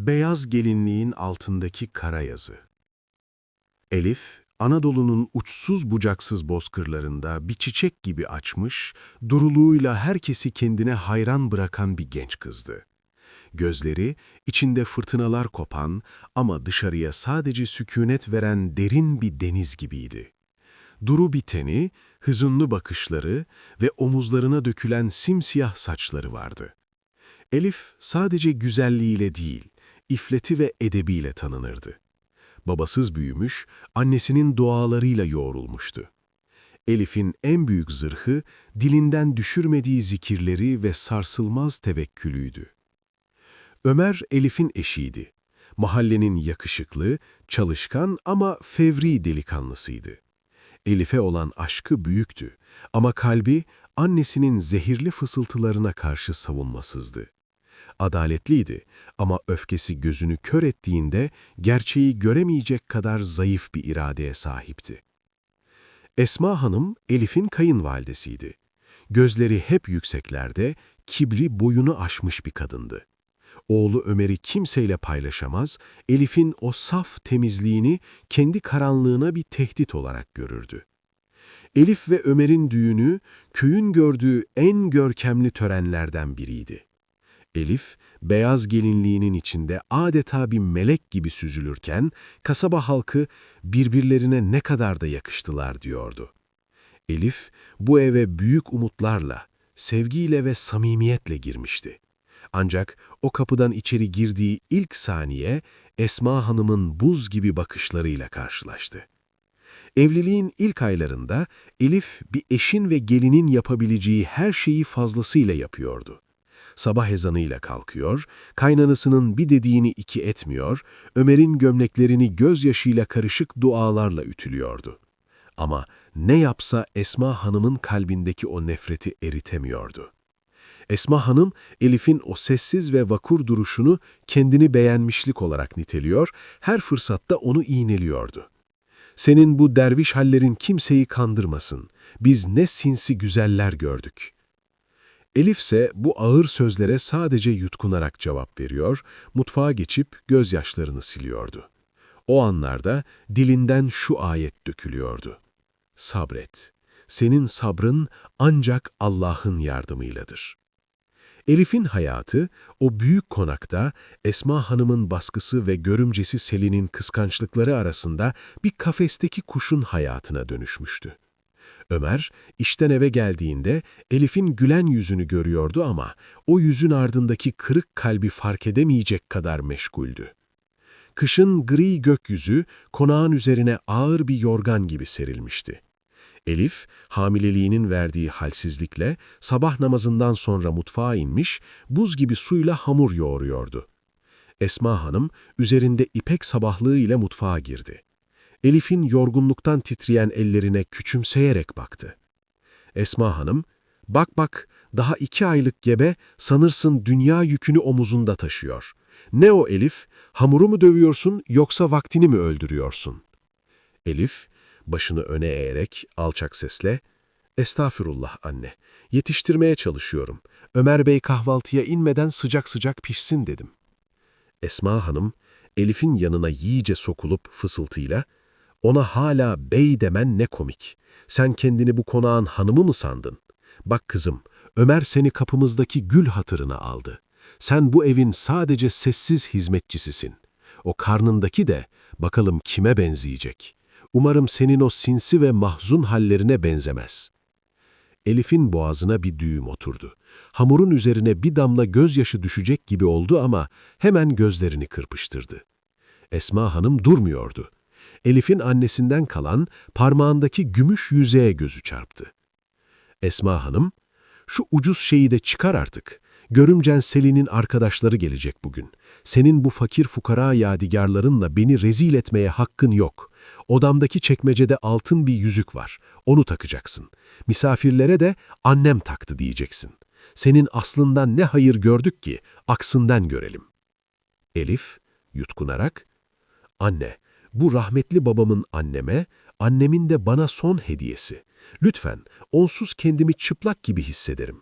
Beyaz gelinliğin altındaki kara yazı. Elif, Anadolu'nun uçsuz bucaksız bozkırlarında bir çiçek gibi açmış, duruluğuyla herkesi kendine hayran bırakan bir genç kızdı. Gözleri, içinde fırtınalar kopan ama dışarıya sadece sükunet veren derin bir deniz gibiydi. Duru bir teni, hüzünlü bakışları ve omuzlarına dökülen simsiyah saçları vardı. Elif sadece güzelliğiyle değil, iffeti ve edebiyle tanınırdı. Babasız büyümüş, annesinin dualarıyla yoğrulmuştu. Elif'in en büyük zırhı, dilinden düşürmediği zikirleri ve sarsılmaz tevekkülüydü. Ömer, Elif'in eşiydi. Mahallenin yakışıklı, çalışkan ama fevri delikanlısıydı. Elif'e olan aşkı büyüktü ama kalbi annesinin zehirli fısıltılarına karşı savunmasızdı. Adaletliydi ama öfkesi gözünü kör ettiğinde gerçeği göremeyecek kadar zayıf bir iradeye sahipti. Esma Hanım, Elif'in kayınvalidesiydi. Gözleri hep yükseklerde, kibri boyunu aşmış bir kadındı. Oğlu Ömer'i kimseyle paylaşamaz, Elif'in o saf temizliğini kendi karanlığına bir tehdit olarak görürdü. Elif ve Ömer'in düğünü, köyün gördüğü en görkemli törenlerden biriydi. Elif, beyaz gelinliğinin içinde adeta bir melek gibi süzülürken, kasaba halkı birbirlerine ne kadar da yakıştılar diyordu. Elif, bu eve büyük umutlarla, sevgiyle ve samimiyetle girmişti. Ancak o kapıdan içeri girdiği ilk saniye, Esma Hanım'ın buz gibi bakışlarıyla karşılaştı. Evliliğin ilk aylarında Elif, bir eşin ve gelinin yapabileceği her şeyi fazlasıyla yapıyordu. Sabah ezanıyla kalkıyor, kaynanasının bir dediğini iki etmiyor, Ömer'in gömleklerini gözyaşıyla karışık dualarla ütülüyordu. Ama ne yapsa Esma Hanım'ın kalbindeki o nefreti eritemiyordu. Esma Hanım, Elif'in o sessiz ve vakur duruşunu kendini beğenmişlik olarak niteliyor, her fırsatta onu iğneliyordu. "Senin bu derviş hallerin kimseyi kandırmasın, biz ne sinsi güzeller gördük." Elif ise bu ağır sözlere sadece yutkunarak cevap veriyor, mutfağa geçip gözyaşlarını siliyordu. O anlarda dilinden şu ayet dökülüyordu: "Sabret, senin sabrın ancak Allah'ın yardımıyladır." Elif'in hayatı, o büyük konakta Esma Hanım'ın baskısı ve görümcesi Selin'in kıskançlıkları arasında bir kafesteki kuşun hayatına dönüşmüştü. Ömer, işten eve geldiğinde Elif'in gülen yüzünü görüyordu ama o yüzün ardındaki kırık kalbi fark edemeyecek kadar meşguldü. Kışın gri gökyüzü konağın üzerine ağır bir yorgan gibi serilmişti. Elif, hamileliğinin verdiği halsizlikle sabah namazından sonra mutfağa inmiş, buz gibi suyla hamur yoğuruyordu. Esma Hanım, üzerinde ipek sabahlığı ile mutfağa girdi. Elif'in yorgunluktan titreyen ellerine küçümseyerek baktı. Esma Hanım, "Bak bak, daha 2 aylık gebe, sanırsın dünya yükünü omuzunda taşıyor. Ne o Elif, hamuru mu dövüyorsun yoksa vaktini mi öldürüyorsun?" Elif, başını öne eğerek alçak sesle, "Estağfurullah anne, yetiştirmeye çalışıyorum. Ömer Bey kahvaltıya inmeden sıcak sıcak pişsin dedim." Esma Hanım, Elif'in yanına iyice sokulup fısıltıyla, "Ona hala bey demen ne komik. Sen kendini bu konağın hanımı mı sandın? Bak kızım, Ömer seni kapımızdaki gül hatırına aldı. Sen bu evin sadece sessiz hizmetçisisin. O karnındaki de bakalım kime benzeyecek. Umarım senin o sinsi ve mahzun hallerine benzemez." Elif'in boğazına bir düğüm oturdu. Hamurun üzerine bir damla gözyaşı düşecek gibi oldu ama hemen gözlerini kırpıştırdı. Esma Hanım durmuyordu. Elif'in annesinden kalan parmağındaki gümüş yüzüğe gözü çarptı. Esma Hanım, "Şu ucuz şeyi de çıkar artık. Görümcen Selin'in arkadaşları gelecek bugün. Senin bu fakir fukara yadigarlarınla beni rezil etmeye hakkın yok. Odamdaki çekmecede altın bir yüzük var. Onu takacaksın. Misafirlere de annem taktı diyeceksin. Senin aslından ne hayır gördük ki, aksından görelim." Elif, yutkunarak, "Anne, bu rahmetli babamın anneme, annemin de bana son hediyesi. Lütfen, onsuz kendimi çıplak gibi hissederim."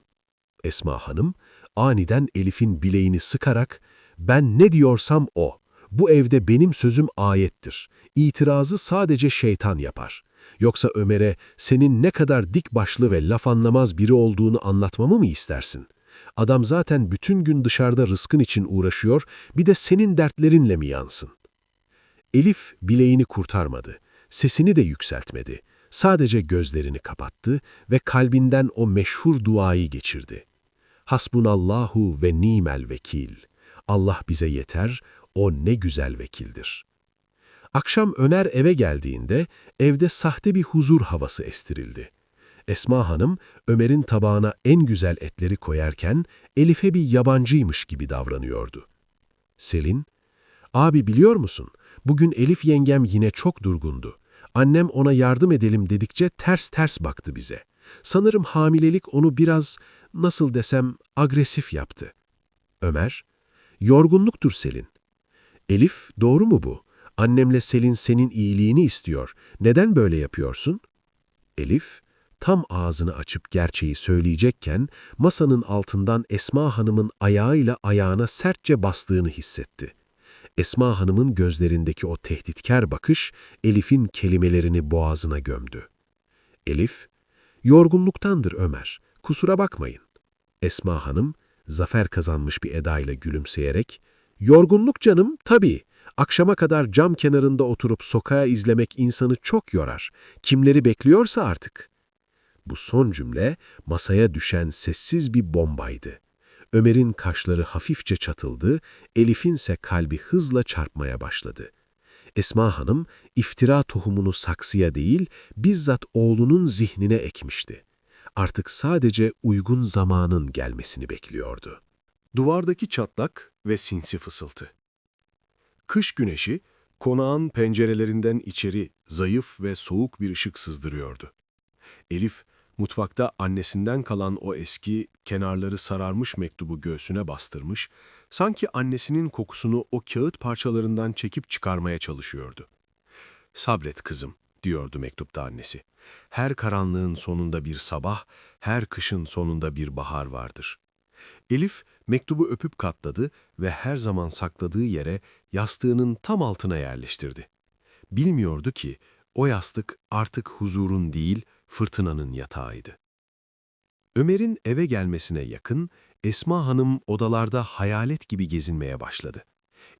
Esma Hanım, aniden Elif'in bileğini sıkarak, Ben ne diyorsam o. Bu evde benim sözüm ayettir. İtirazı sadece şeytan yapar. Yoksa Ömer'e senin ne kadar dik başlı ve laf anlamaz biri olduğunu anlatmamı mı istersin? Adam zaten bütün gün dışarıda rızkın için uğraşıyor, bir de senin dertlerinle mi yansın? Elif bileğini kurtarmadı, sesini de yükseltmedi. Sadece gözlerini kapattı ve kalbinden o meşhur duayı geçirdi. Hasbunallahu ve nimel vekil. Allah bize yeter, o ne güzel vekildir. Akşam Ömer eve geldiğinde evde sahte bir huzur havası estirildi. Esma Hanım Ömer'in tabağına en güzel etleri koyarken Elif'e bir yabancıymış gibi davranıyordu. Selin, "Abi biliyor musun? Bugün Elif yengem yine çok durgundu. Annem ona yardım edelim dedikçe ters ters baktı bize. Sanırım hamilelik onu biraz, nasıl desem, agresif yaptı." Ömer, "Yorgunluktur Selin." "Elif, doğru mu bu? Annemle Selin senin iyiliğini istiyor. Neden böyle yapıyorsun?" Elif, tam ağzını açıp gerçeği söyleyecekken masanın altından Esma Hanım'ın ayağıyla ayağına sertçe bastığını hissetti. Esma Hanım'ın gözlerindeki o tehditkar bakış Elif'in kelimelerini boğazına gömdü. Elif, "Yorgunluktandır Ömer, kusura bakmayın." Esma Hanım, zafer kazanmış bir edayla gülümseyerek, "Yorgunluk canım, tabii. Akşama kadar cam kenarında oturup sokağa izlemek insanı çok yorar. Kimleri bekliyorsa artık." Bu son cümle masaya düşen sessiz bir bombaydı. Ömer'in kaşları hafifçe çatıldı, Elif'in ise kalbi hızla çarpmaya başladı. Esma Hanım, iftira tohumunu saksıya değil, bizzat oğlunun zihnine ekmişti. Artık sadece uygun zamanın gelmesini bekliyordu. Duvardaki çatlak ve sinsi fısıltı. Kış güneşi, konağın pencerelerinden içeri zayıf ve soğuk bir ışık sızdırıyordu. Elif, mutfakta annesinden kalan o eski, kenarları sararmış mektubu göğsüne bastırmış, sanki annesinin kokusunu o kağıt parçalarından çekip çıkarmaya çalışıyordu. "Sabret kızım," diyordu mektupta annesi. "Her karanlığın sonunda bir sabah, her kışın sonunda bir bahar vardır." Elif, mektubu öpüp katladı ve her zaman sakladığı yere yastığının tam altına yerleştirdi. Bilmiyordu ki, o yastık artık huzurun değil, fırtınanın yatağıydı. Ömer'in eve gelmesine yakın, Esma Hanım odalarda hayalet gibi gezinmeye başladı.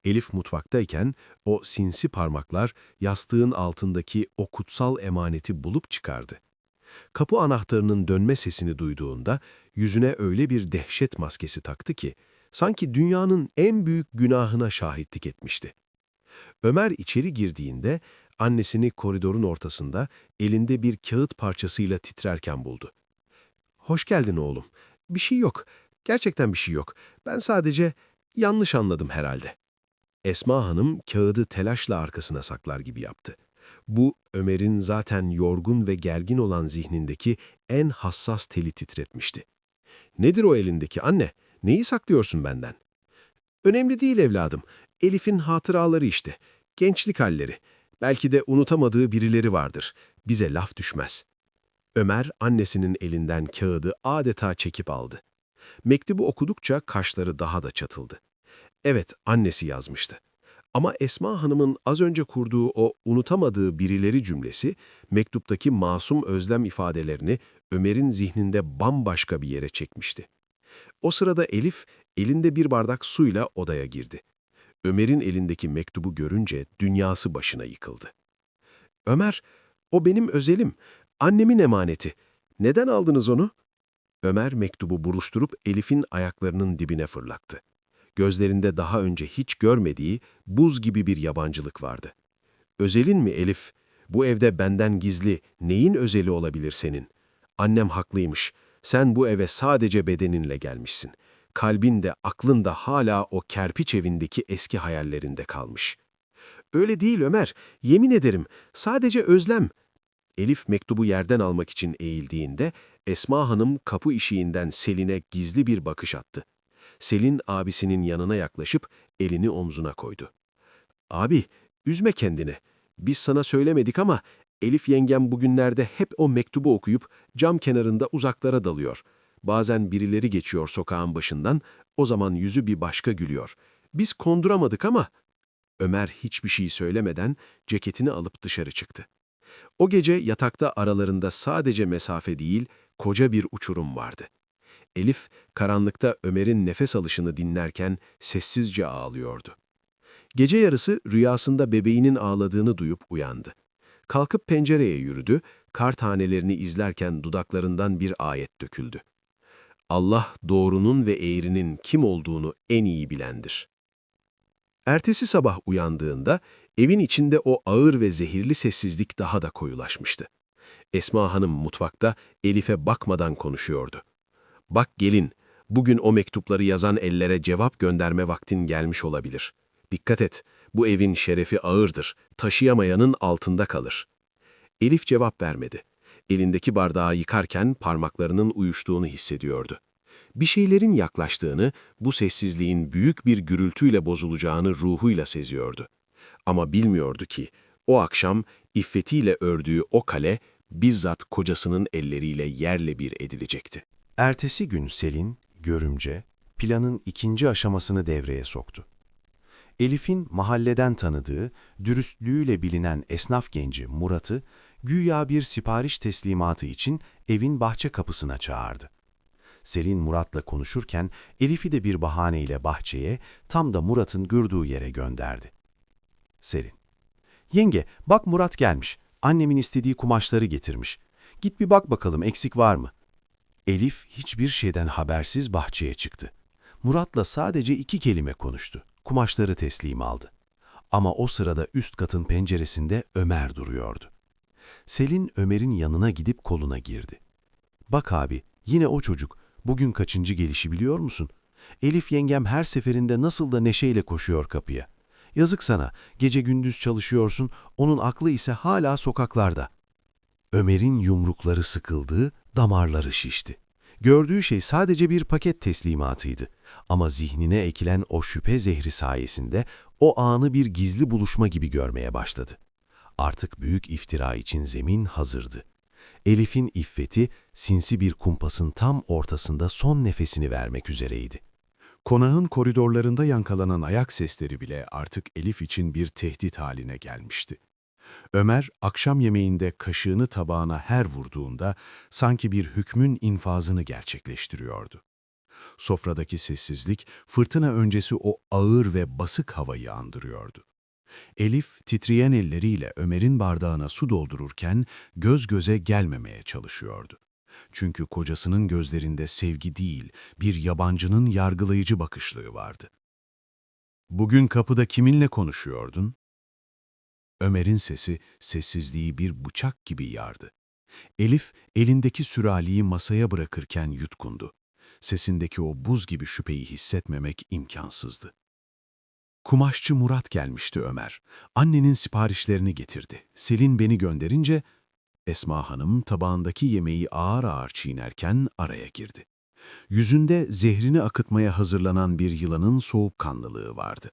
Elif mutfaktayken o sinsi parmaklar yastığın altındaki o kutsal emaneti bulup çıkardı. Kapı anahtarının dönme sesini duyduğunda yüzüne öyle bir dehşet maskesi taktı ki, sanki dünyanın en büyük günahına şahitlik etmişti. Ömer içeri girdiğinde annesini koridorun ortasında elinde bir kağıt parçasıyla titrerken buldu. "Hoş geldin oğlum. Bir şey yok. Gerçekten bir şey yok. Ben sadece yanlış anladım herhalde." Esma Hanım kağıdı telaşla arkasına saklar gibi yaptı. Bu, Ömer'in zaten yorgun ve gergin olan zihnindeki en hassas teli titretmişti. "Nedir o elindeki anne? Neyi saklıyorsun benden?" "Önemli değil evladım. Elif'in hatıraları işte. Gençlik halleri. Belki de unutamadığı birileri vardır. Bize laf düşmez." Ömer annesinin elinden kağıdı adeta çekip aldı. Mektubu okudukça kaşları daha da çatıldı. Evet, annesi yazmıştı. Ama Esma Hanım'ın az önce kurduğu o unutamadığı birileri cümlesi, mektuptaki masum özlem ifadelerini Ömer'in zihninde bambaşka bir yere çekmişti. O sırada Elif, elinde bir bardak suyla odaya girdi. Ömer'in elindeki mektubu görünce dünyası başına yıkıldı. "Ömer, o benim özelim, annemin emaneti. Neden aldınız onu?" Ömer mektubu buruşturup Elif'in ayaklarının dibine fırlattı. Gözlerinde daha önce hiç görmediği buz gibi bir yabancılık vardı. "Özelin mi Elif? Bu evde benden gizli neyin özeli olabilir senin? Annem haklıymış. Sen bu eve sadece bedeninle gelmişsin. Kalbin de aklın da hala o kerpiç evindeki eski hayallerinde kalmış." "Öyle değil Ömer, yemin ederim. Sadece özlem." Elif mektubu yerden almak için eğildiğinde Esma Hanım kapı eşiğinden Selin'e gizli bir bakış attı. Selin abisinin yanına yaklaşıp elini omzuna koydu. "Abi, üzme kendini. Biz sana söylemedik ama Elif yengem bugünlerde hep o mektubu okuyup cam kenarında uzaklara dalıyor. Bazen birileri geçiyor sokağın başından, o zaman yüzü bir başka gülüyor. Biz konduramadık ama Ömer hiçbir şey söylemeden ceketini alıp dışarı çıktı. O gece yatakta aralarında sadece mesafe değil, koca bir uçurum vardı. Elif, karanlıkta Ömer'in nefes alışını dinlerken sessizce ağlıyordu. Gece yarısı rüyasında bebeğinin ağladığını duyup uyandı. Kalkıp pencereye yürüdü, kar tanelerini izlerken dudaklarından bir ayet döküldü. Allah doğrunun ve eğrinin kim olduğunu en iyi bilendir. Ertesi sabah uyandığında evin içinde o ağır ve zehirli sessizlik daha da koyulaşmıştı. Esma Hanım mutfakta Elif'e bakmadan konuşuyordu. "Bak gelin, bugün o mektupları yazan ellere cevap gönderme vaktin gelmiş olabilir. Dikkat et, bu evin şerefi ağırdır, taşıyamayanın altında kalır." Elif cevap vermedi. Elindeki bardağı yıkarken parmaklarının uyuştuğunu hissediyordu. Bir şeylerin yaklaştığını, bu sessizliğin büyük bir gürültüyle bozulacağını ruhuyla seziyordu. Ama bilmiyordu ki, o akşam iffetiyle ördüğü o kale, bizzat kocasının elleriyle yerle bir edilecekti. Ertesi gün Selin, görümce, planın ikinci aşamasını devreye soktu. Elif'in mahalleden tanıdığı, dürüstlüğüyle bilinen esnaf genci Murat'ı, güya bir sipariş teslimatı için evin bahçe kapısına çağırdı. Selin Murat'la konuşurken Elif'i de bir bahaneyle bahçeye, tam da Murat'ın gördüğü yere gönderdi. Selin: "Yenge, bak Murat gelmiş. Annemin istediği kumaşları getirmiş. Git bir bak bakalım eksik var mı?" Elif hiçbir şeyden habersiz bahçeye çıktı. Murat'la sadece 2 kelime konuştu. Kumaşları teslim aldı. Ama o sırada üst katın penceresinde Ömer duruyordu. Selin Ömer'in yanına gidip koluna girdi. "Bak abi, yine o çocuk. Bugün kaçıncı gelişi biliyor musun? Elif yengem her seferinde nasıl da neşeyle koşuyor kapıya. Yazık sana, gece gündüz çalışıyorsun, onun aklı ise hala sokaklarda." Ömer'in yumrukları sıkıldı, damarları şişti. Gördüğü şey sadece bir paket teslimatıydı. Ama zihnine ekilen o şüphe zehri sayesinde o anı bir gizli buluşma gibi görmeye başladı. Artık büyük iftira için zemin hazırdı. Elif'in iffeti, sinsi bir kumpasın tam ortasında son nefesini vermek üzereydi. Konağın koridorlarında yankalanan ayak sesleri bile artık Elif için bir tehdit haline gelmişti. Ömer, akşam yemeğinde kaşığını tabağına her vurduğunda sanki bir hükmün infazını gerçekleştiriyordu. Sofradaki sessizlik, fırtına öncesi o ağır ve basık havayı andırıyordu. Elif, titreyen elleriyle Ömer'in bardağına su doldururken göz göze gelmemeye çalışıyordu. Çünkü kocasının gözlerinde sevgi değil, bir yabancının yargılayıcı bakışlığı vardı. "Bugün kapıda kiminle konuşuyordun?" Ömer'in sesi, sessizliği bir bıçak gibi yardı. Elif, elindeki süraliyi masaya bırakırken yutkundu. Sesindeki o buz gibi şüpheyi hissetmemek imkansızdı. "Kumaşçı Murat gelmişti Ömer. Annenin siparişlerini getirdi. Selin beni gönderince..." Esma Hanım tabağındaki yemeği ağır ağır çiğnerken araya girdi. Yüzünde zehrini akıtmaya hazırlanan bir yılanın soğukkanlılığı vardı.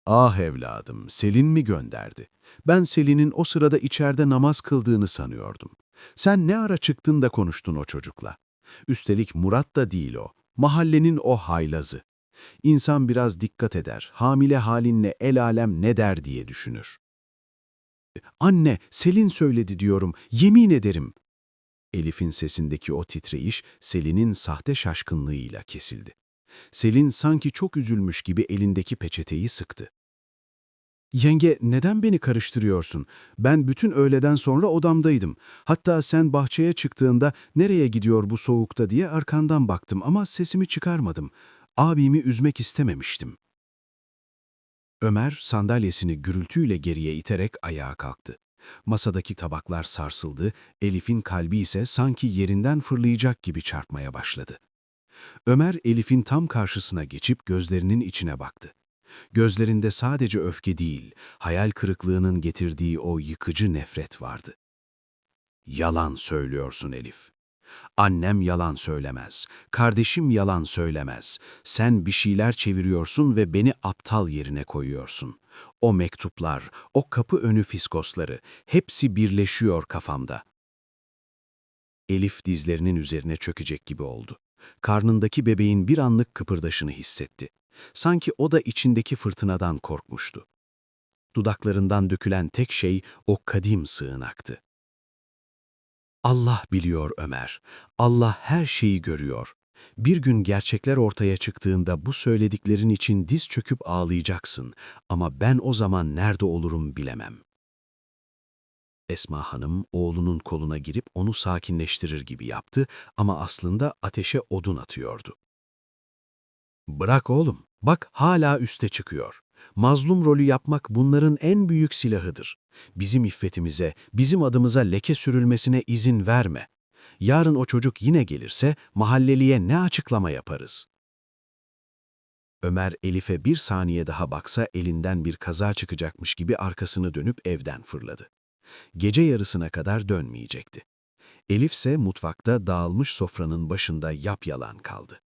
"Ah evladım, Selin mi gönderdi? Ben Selin'in o sırada içeride namaz kıldığını sanıyordum. Sen ne ara çıktın da konuştun o çocukla? Üstelik Murat da değil o, mahallenin o haylazı. İnsan biraz dikkat eder, hamile halinle el alem ne der diye düşünür." "Anne, Selin söyledi diyorum, yemin ederim." Elif'in sesindeki o titreyiş Selin'in sahte şaşkınlığıyla kesildi. Selin sanki çok üzülmüş gibi elindeki peçeteyi sıktı. "Yenge, neden beni karıştırıyorsun? Ben bütün öğleden sonra odamdaydım. Hatta sen bahçeye çıktığında nereye gidiyor bu soğukta diye arkandan baktım ama sesimi çıkarmadım. Abimi üzmek istememiştim." Ömer sandalyesini gürültüyle geriye iterek ayağa kalktı. Masadaki tabaklar sarsıldı, Elif'in kalbi ise sanki yerinden fırlayacak gibi çarpmaya başladı. Ömer Elif'in tam karşısına geçip gözlerinin içine baktı. Gözlerinde sadece öfke değil, hayal kırıklığının getirdiği o yıkıcı nefret vardı. "Yalan söylüyorsun Elif. Annem yalan söylemez, kardeşim yalan söylemez. Sen bir şeyler çeviriyorsun ve beni aptal yerine koyuyorsun. O mektuplar, o kapı önü fiskosları, hepsi birleşiyor kafamda." Elif dizlerinin üzerine çökecek gibi oldu. Karnındaki bebeğin bir anlık kıpırdaşını hissetti. Sanki o da içindeki fırtınadan korkmuştu. Dudaklarından dökülen tek şey o kadim sığınaktı. Allah biliyor Ömer. Allah her şeyi görüyor. Bir gün gerçekler ortaya çıktığında bu söylediklerin için diz çöküp ağlayacaksın ama ben o zaman nerede olurum bilemem. Esma Hanım oğlunun koluna girip onu sakinleştirir gibi yaptı ama aslında ateşe odun atıyordu. Bırak oğlum, bak hala üste çıkıyor. Mazlum rolü yapmak bunların en büyük silahıdır. Bizim iffetimize, bizim adımıza leke sürülmesine izin verme. Yarın o çocuk yine gelirse mahalleliye ne açıklama yaparız? Ömer Elif'e bir saniye daha baksa elinden bir kaza çıkacakmış gibi arkasını dönüp evden fırladı. Gece yarısına kadar dönmeyecekti. Elif ise mutfakta dağılmış sofranın başında yapyalan kaldı.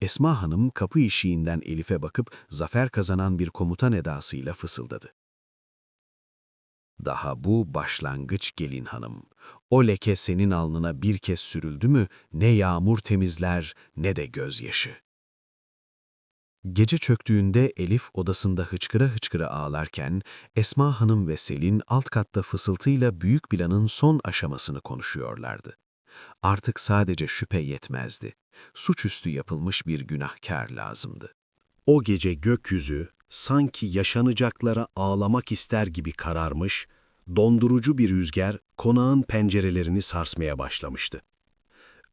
Esma Hanım kapı eşiğinden Elif'e bakıp zafer kazanan bir komutan edasıyla fısıldadı. Daha bu başlangıç gelin hanım. O leke senin alnına bir kez sürüldü mü ne yağmur temizler ne de gözyaşı. Gece çöktüğünde Elif odasında hıçkıra hıçkıra ağlarken Esma Hanım ve Selin alt katta fısıltıyla büyük planın son aşamasını konuşuyorlardı. Artık sadece şüphe yetmezdi. Suçüstü yapılmış bir günahkar lazımdı. O gece gökyüzü sanki yaşanacaklara ağlamak ister gibi kararmış, dondurucu bir rüzgar konağın pencerelerini sarsmaya başlamıştı.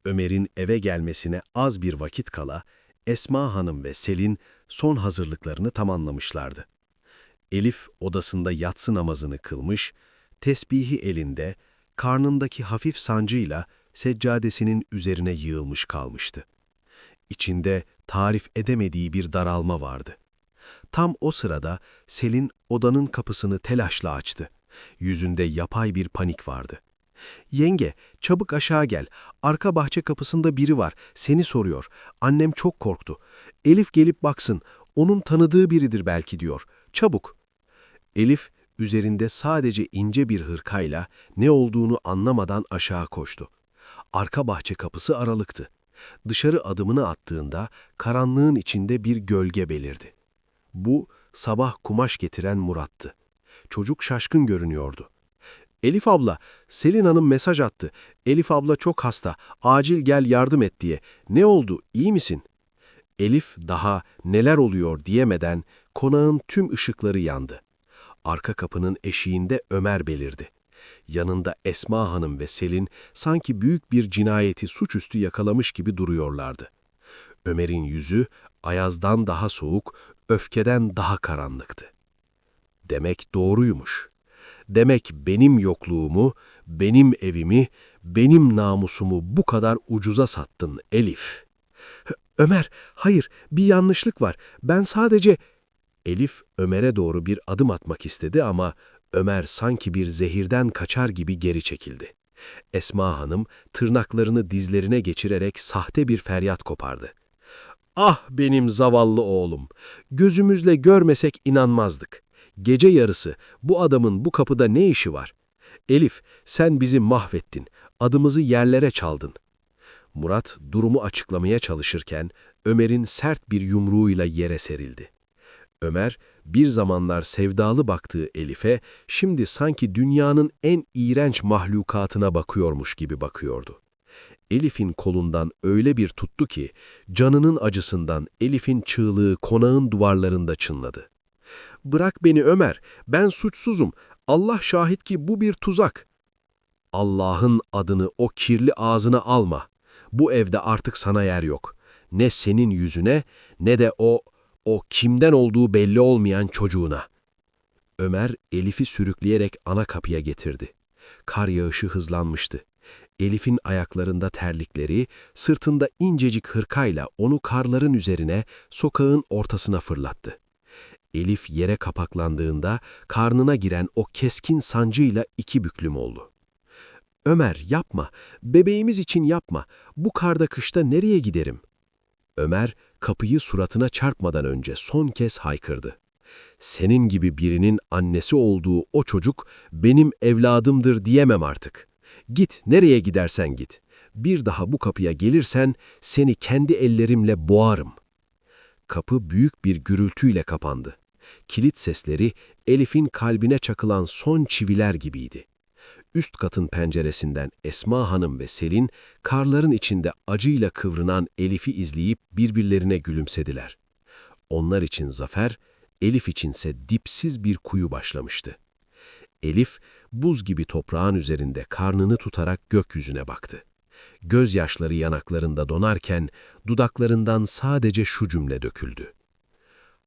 Ömer'in eve gelmesine az bir vakit kala Esma Hanım ve Selin son hazırlıklarını tamamlamışlardı. Elif odasında yatsı namazını kılmış, tesbihi elinde, karnındaki hafif sancıyla seccadesinin üzerine yığılmış kalmıştı. İçinde tarif edemediği bir daralma vardı. Tam o sırada Selin odanın kapısını telaşla açtı. Yüzünde yapay bir panik vardı. "Yenge, çabuk aşağı gel. Arka bahçe kapısında biri var. Seni soruyor. Annem çok korktu. Elif gelip baksın. Onun tanıdığı biridir belki diyor. Çabuk." Elif, üzerinde sadece ince bir hırkayla ne olduğunu anlamadan aşağı koştu. Arka bahçe kapısı aralıktı. Dışarı adımını attığında karanlığın içinde bir gölge belirdi. Bu, sabah kumaş getiren Murat'tı. Çocuk şaşkın görünüyordu. "Elif abla, Selin Hanım mesaj attı. Elif abla çok hasta, acil gel yardım et diye. Ne oldu, iyi misin?" Elif daha neler oluyor diyemeden konağın tüm ışıkları yandı. Arka kapının eşiğinde Ömer belirdi. Yanında Esma Hanım ve Selin sanki büyük bir cinayeti suçüstü yakalamış gibi duruyorlardı. Ömer'in yüzü ayazdan daha soğuk, öfkeden daha karanlıktı. Demek doğruymuş. Demek benim yokluğumu, benim evimi, benim namusumu bu kadar ucuza sattın Elif. "Ömer, hayır, bir yanlışlık var. Ben sadece..." Elif Ömer'e doğru bir adım atmak istedi ama Ömer sanki bir zehirden kaçar gibi geri çekildi. Esma Hanım tırnaklarını dizlerine geçirerek sahte bir feryat kopardı. "Ah benim zavallı oğlum! Gözümüzle görmesek inanmazdık. Gece yarısı bu adamın bu kapıda ne işi var? Elif, sen bizi mahvettin, adımızı yerlere çaldın." Murat durumu açıklamaya çalışırken Ömer'in sert bir yumruğuyla yere serildi. Ömer, bir zamanlar sevdalı baktığı Elif'e, şimdi sanki dünyanın en iğrenç mahlukatına bakıyormuş gibi bakıyordu. Elif'in kolundan öyle bir tuttu ki, canının acısından Elif'in çığlığı konağın duvarlarında çınladı. "Bırak beni Ömer, ben suçsuzum. Allah şahit ki bu bir tuzak." "Allah'ın adını o kirli ağzına alma. Bu evde artık sana yer yok. Ne senin yüzüne, ne de o kimden olduğu belli olmayan çocuğuna." Ömer, Elif'i sürükleyerek ana kapıya getirdi. Kar yağışı hızlanmıştı. Elif'in ayaklarında terlikleri, sırtında incecik hırkayla onu karların üzerine, sokağın ortasına fırlattı. Elif yere kapaklandığında karnına giren o keskin sancıyla iki büklüm oldu. "Ömer yapma, bebeğimiz için yapma. Bu karda kışta nereye giderim?" Ömer kapıyı suratına çarpmadan önce son kez haykırdı. "Senin gibi birinin annesi olduğu o çocuk benim evladımdır diyemem artık. Git nereye gidersen git. Bir daha bu kapıya gelirsen seni kendi ellerimle boğarım." kapı büyük bir gürültüyle kapandı. Kilit sesleri Elif'in kalbine çakılan son çiviler gibiydi. Üst katın penceresinden Esma Hanım ve Selin, karların içinde acıyla kıvrınan Elif'i izleyip birbirlerine gülümsediler. Onlar için zafer, Elif içinse dipsiz bir kuyu başlamıştı. Elif, buz gibi toprağın üzerinde karnını tutarak gökyüzüne baktı. Gözyaşları yanaklarında donarken dudaklarından sadece şu cümle döküldü: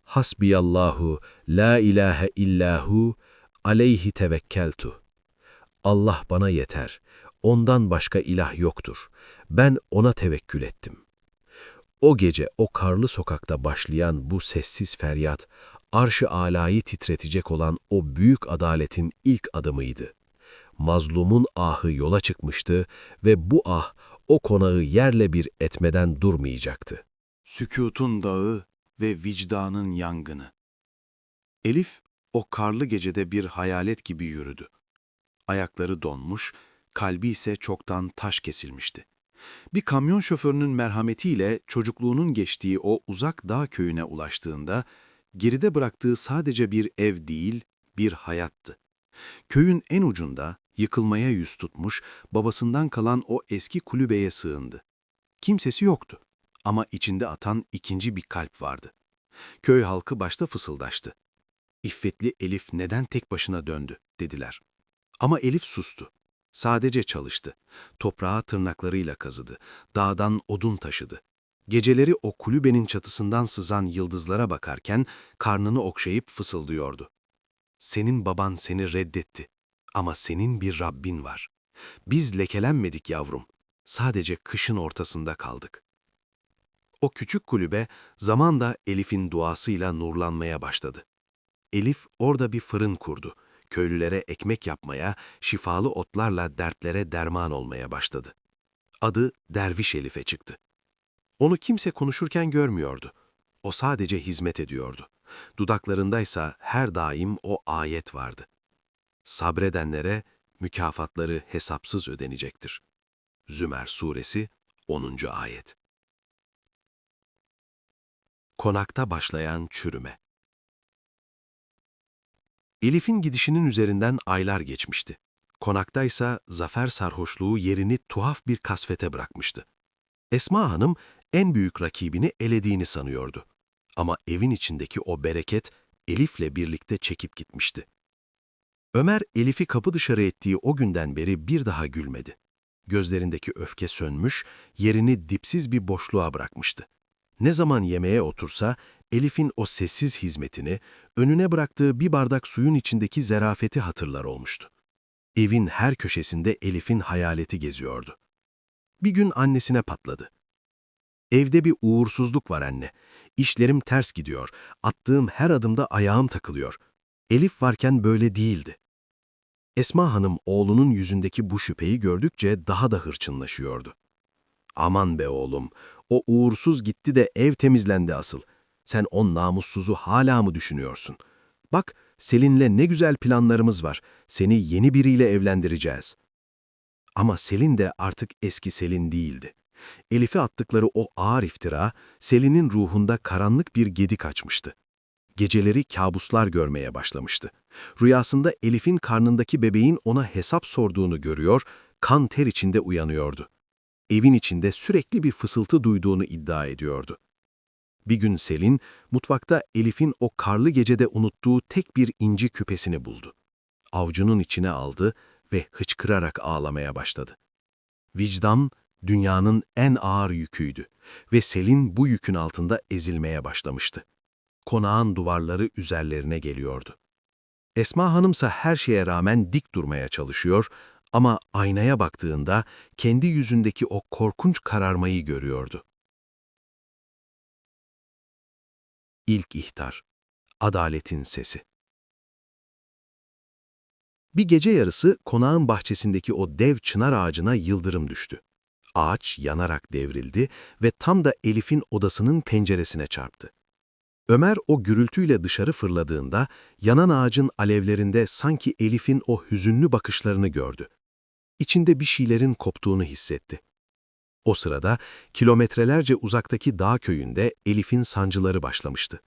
Hasbiyallahu, la ilahe illahu, aleyhi tevekkeltu. Allah bana yeter, ondan başka ilah yoktur. Ben ona tevekkül ettim. O gece o karlı sokakta başlayan bu sessiz feryat, arş-ı âlâyı titretecek olan o büyük adaletin ilk adımıydı. Mazlumun ahı yola çıkmıştı ve bu ah o konağı yerle bir etmeden durmayacaktı. Sükûtun dağı ve vicdanın yangını. Elif, o karlı gecede bir hayalet gibi yürüdü. Ayakları donmuş, kalbi ise çoktan taş kesilmişti. Bir kamyon şoförünün merhametiyle çocukluğunun geçtiği o uzak dağ köyüne ulaştığında, geride bıraktığı sadece bir ev değil, bir hayattı. Köyün en ucunda, yıkılmaya yüz tutmuş, babasından kalan o eski kulübeye sığındı. Kimsesi yoktu ama içinde atan ikinci bir kalp vardı. Köy halkı başta fısıldaştı. "İffetli Elif neden tek başına döndü?" dediler. Ama Elif sustu. Sadece çalıştı. Toprağı tırnaklarıyla kazıdı. Dağdan odun taşıdı. Geceleri o kulübenin çatısından sızan yıldızlara bakarken karnını okşayıp fısıldıyordu. "Senin baban seni reddetti ama senin bir Rabbin var. Biz lekelenmedik yavrum. Sadece kışın ortasında kaldık." O küçük kulübe zamanla Elif'in duasıyla nurlanmaya başladı. Elif orada bir fırın kurdu. Köylülere ekmek yapmaya, şifalı otlarla dertlere derman olmaya başladı. Adı Derviş Elif'e çıktı. Onu kimse konuşurken görmüyordu. O sadece hizmet ediyordu. Dudaklarındaysa her daim o ayet vardı. Sabredenlere mükafatları hesapsız ödenecektir. Zümer Suresi 10. Ayet. Konakta başlayan çürüme. Elif'in gidişinin üzerinden aylar geçmişti. Konaktaysa zafer sarhoşluğu yerini tuhaf bir kasvete bırakmıştı. Esma Hanım en büyük rakibini elediğini sanıyordu. Ama evin içindeki o bereket Elif'le birlikte çekip gitmişti. Ömer Elif'i kapı dışarı ettiği o günden beri bir daha gülmedi. Gözlerindeki öfke sönmüş, yerini dipsiz bir boşluğa bırakmıştı. Ne zaman yemeğe otursa Elif'in o sessiz hizmetini, önüne bıraktığı bir bardak suyun içindeki zerafeti hatırlar olmuştu. Evin her köşesinde Elif'in hayaleti geziyordu. Bir gün annesine patladı. "Evde bir uğursuzluk var anne. İşlerim ters gidiyor. Attığım her adımda ayağım takılıyor. Elif varken böyle değildi." Esma Hanım oğlunun yüzündeki bu şüpheyi gördükçe daha da hırçınlaşıyordu. "Aman be oğlum, o uğursuz gitti de ev temizlendi asıl. Sen o namussuzu hala mı düşünüyorsun? Bak, Selin'le ne güzel planlarımız var. Seni yeni biriyle evlendireceğiz." Ama Selin de artık eski Selin değildi. Elif'e attıkları o ağır iftira, Selin'in ruhunda karanlık bir gedik açmıştı. Geceleri kabuslar görmeye başlamıştı. Rüyasında Elif'in karnındaki bebeğin ona hesap sorduğunu görüyor, kan ter içinde uyanıyordu. Evin içinde sürekli bir fısıltı duyduğunu iddia ediyordu. Bir gün Selin, mutfakta Elif'in o karlı gecede unuttuğu tek bir inci küpesini buldu. Avucunun içine aldı ve hıçkırarak ağlamaya başladı. Vicdan, dünyanın en ağır yüküydü ve Selin bu yükün altında ezilmeye başlamıştı. Konağın duvarları üzerlerine geliyordu. Esma Hanımsa her şeye rağmen dik durmaya çalışıyor ama aynaya baktığında kendi yüzündeki o korkunç kararmayı görüyordu. İlk ihtar, adaletin sesi. Bir gece yarısı konağın bahçesindeki o dev çınar ağacına yıldırım düştü. Ağaç yanarak devrildi ve tam da Elif'in odasının penceresine çarptı. Ömer o gürültüyle dışarı fırladığında yanan ağacın alevlerinde sanki Elif'in o hüzünlü bakışlarını gördü. İçinde bir şeylerin koptuğunu hissetti. O sırada kilometrelerce uzaktaki dağ köyünde Elif'in sancıları başlamıştı.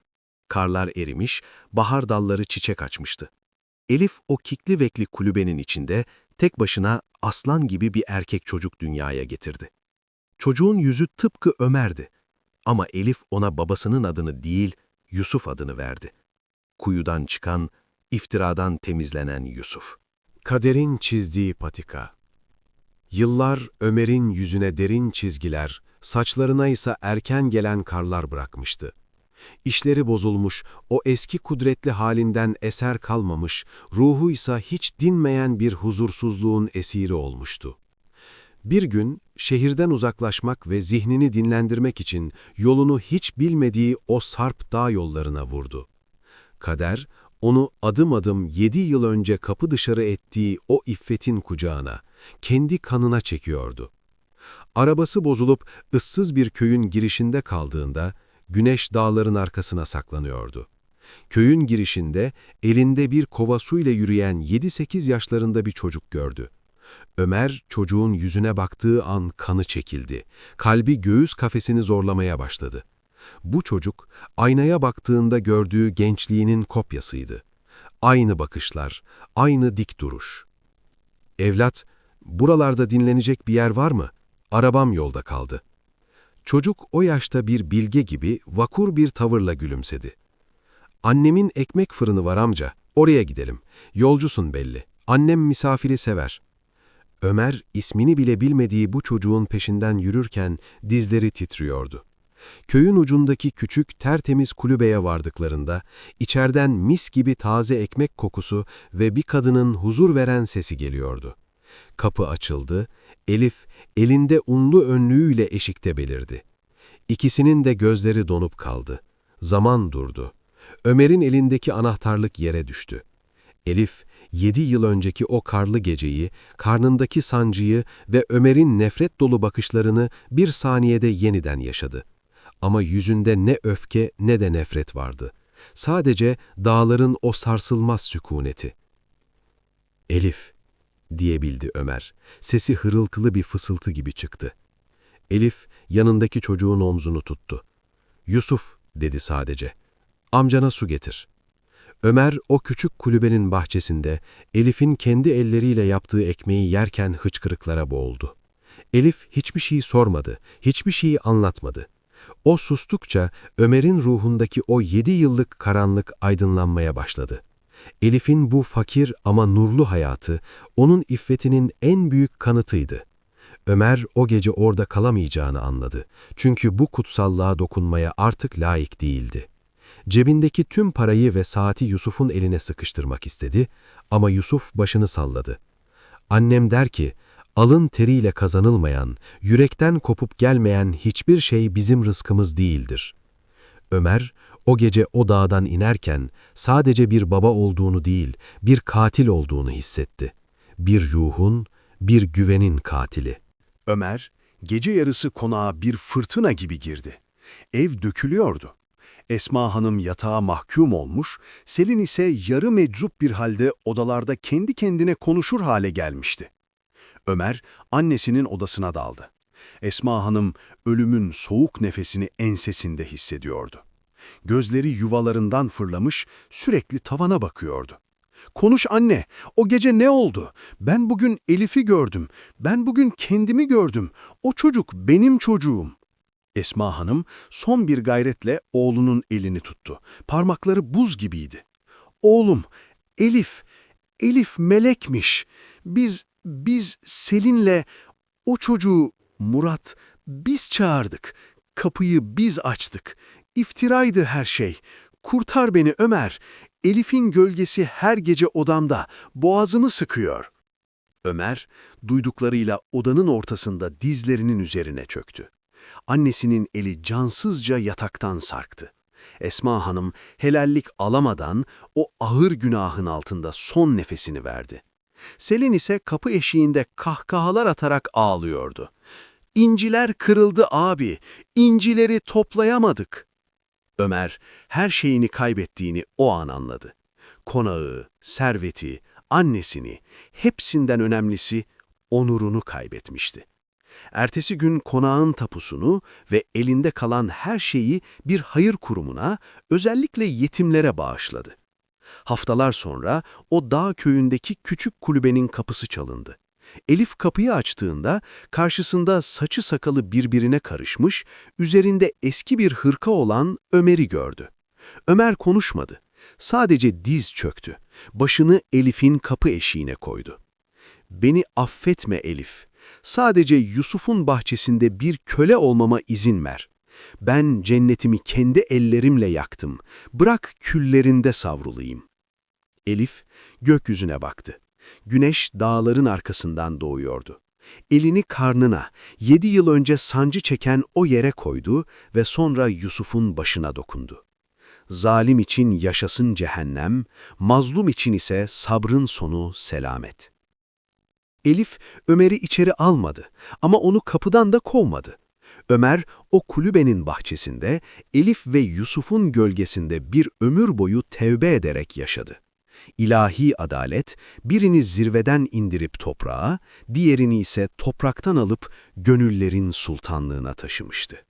Karlar erimiş, bahar dalları çiçek açmıştı. Elif o kikli vekli kulübenin içinde tek başına aslan gibi bir erkek çocuk dünyaya getirdi. Çocuğun yüzü tıpkı Ömer'di. Ama Elif ona babasının adını değil, Yusuf adını verdi. Kuyudan çıkan, iftiradan temizlenen Yusuf. Kaderin çizdiği patika. Yıllar Ömer'in yüzüne derin çizgiler, saçlarına ise erken gelen karlar bırakmıştı. İşleri bozulmuş, o eski kudretli halinden eser kalmamış, ruhu ise hiç dinmeyen bir huzursuzluğun esiri olmuştu. Bir gün şehirden uzaklaşmak ve zihnini dinlendirmek için yolunu hiç bilmediği o sarp dağ yollarına vurdu. Kader, onu adım adım 7 yıl önce kapı dışarı ettiği o iffetin kucağına, kendi kanına çekiyordu. Arabası bozulup ıssız bir köyün girişinde kaldığında, güneş dağların arkasına saklanıyordu. Köyün girişinde elinde bir kova suyla yürüyen 7-8 yaşlarında bir çocuk gördü. Ömer çocuğun yüzüne baktığı an kanı çekildi. Kalbi göğüs kafesini zorlamaya başladı. Bu çocuk aynaya baktığında gördüğü gençliğinin kopyasıydı. Aynı bakışlar, aynı dik duruş. "Evlat, buralarda dinlenecek bir yer var mı? Arabam yolda kaldı." Çocuk o yaşta bir bilge gibi vakur bir tavırla gülümsedi. "Annemin ekmek fırını var amca, oraya gidelim. Yolcusun belli. Annem misafiri sever." Ömer, ismini bile bilmediği bu çocuğun peşinden yürürken dizleri titriyordu. Köyün ucundaki küçük, tertemiz kulübeye vardıklarında, içeriden mis gibi taze ekmek kokusu ve bir kadının huzur veren sesi geliyordu. Kapı açıldı, Elif, elinde unlu önlüğüyle eşikte belirdi. İkisinin de gözleri donup kaldı. Zaman durdu. Ömer'in elindeki anahtarlık yere düştü. Elif, 7 yıl önceki o karlı geceyi, karnındaki sancıyı ve Ömer'in nefret dolu bakışlarını bir saniyede yeniden yaşadı. Ama yüzünde ne öfke ne de nefret vardı. Sadece dağların o sarsılmaz sükuneti. "Elif," diyebildi Ömer. Sesi hırıltılı bir fısıltı gibi çıktı. Elif, yanındaki çocuğun omzunu tuttu. "Yusuf," dedi sadece. "Amcana su getir." Ömer, o küçük kulübenin bahçesinde, Elif'in kendi elleriyle yaptığı ekmeği yerken hıçkırıklara boğuldu. Elif hiçbir şey sormadı, hiçbir şeyi anlatmadı. O sustukça Ömer'in ruhundaki o 7 yıllık karanlık aydınlanmaya başladı. Elif'in bu fakir ama nurlu hayatı, onun iffetinin en büyük kanıtıydı. Ömer o gece orada kalamayacağını anladı. Çünkü bu kutsallığa dokunmaya artık layık değildi. Cebindeki tüm parayı ve saati Yusuf'un eline sıkıştırmak istedi ama Yusuf başını salladı. "Annem der ki, alın teriyle kazanılmayan, yürekten kopup gelmeyen hiçbir şey bizim rızkımız değildir." Ömer, o gece o dağdan inerken sadece bir baba olduğunu değil, bir katil olduğunu hissetti. Bir ruhun, bir güvenin katili. Ömer, gece yarısı konağa bir fırtına gibi girdi. Ev dökülüyordu. Esma Hanım yatağa mahkum olmuş, Selin ise yarı meczup bir halde odalarda kendi kendine konuşur hale gelmişti. Ömer, annesinin odasına daldı. Esma Hanım, ölümün soğuk nefesini ensesinde hissediyordu. Gözleri yuvalarından fırlamış, sürekli tavana bakıyordu. "Konuş anne, o gece ne oldu? Ben bugün Elif'i gördüm, ben bugün kendimi gördüm, o çocuk benim çocuğum." Esma Hanım son bir gayretle oğlunun elini tuttu. Parmakları buz gibiydi. "Oğlum, Elif, Elif melekmiş. Biz Selin'le o çocuğu, Murat, biz çağırdık. Kapıyı biz açtık. İftiraydı her şey. Kurtar beni Ömer. Elif'in gölgesi her gece odamda, boğazımı sıkıyor." Ömer, duyduklarıyla odanın ortasında dizlerinin üzerine çöktü. Annesinin eli cansızca yataktan sarktı. Esma Hanım helallik alamadan o ağır günahın altında son nefesini verdi. Selin ise kapı eşiğinde kahkahalar atarak ağlıyordu. "İnciler kırıldı abi, incileri toplayamadık." Ömer her şeyini kaybettiğini o an anladı. Konağı, serveti, annesini, hepsinden önemlisi onurunu kaybetmişti. Ertesi gün konağın tapusunu ve elinde kalan her şeyi bir hayır kurumuna, özellikle yetimlere bağışladı. Haftalar sonra o dağ köyündeki küçük kulübenin kapısı çalındı. Elif kapıyı açtığında karşısında saçı sakalı birbirine karışmış, üzerinde eski bir hırka olan Ömer'i gördü. Ömer konuşmadı. Sadece diz çöktü. Başını Elif'in kapı eşiğine koydu. "Beni affetme Elif. Sadece Yusuf'un bahçesinde bir köle olmama izin ver. Ben cennetimi kendi ellerimle yaktım. Bırak küllerinde savrulayım." Elif gökyüzüne baktı. Güneş dağların arkasından doğuyordu. Elini karnına, 7 yıl önce sancı çeken o yere koydu ve sonra Yusuf'un başına dokundu. Zalim için yaşasın cehennem, mazlum için ise sabrın sonu selamet. Elif, Ömer'i içeri almadı ama onu kapıdan da kovmadı. Ömer, o kulübenin bahçesinde, Elif ve Yusuf'un gölgesinde bir ömür boyu tevbe ederek yaşadı. İlahi adalet, birini zirveden indirip toprağa, diğerini ise topraktan alıp gönüllerin sultanlığına taşımıştı.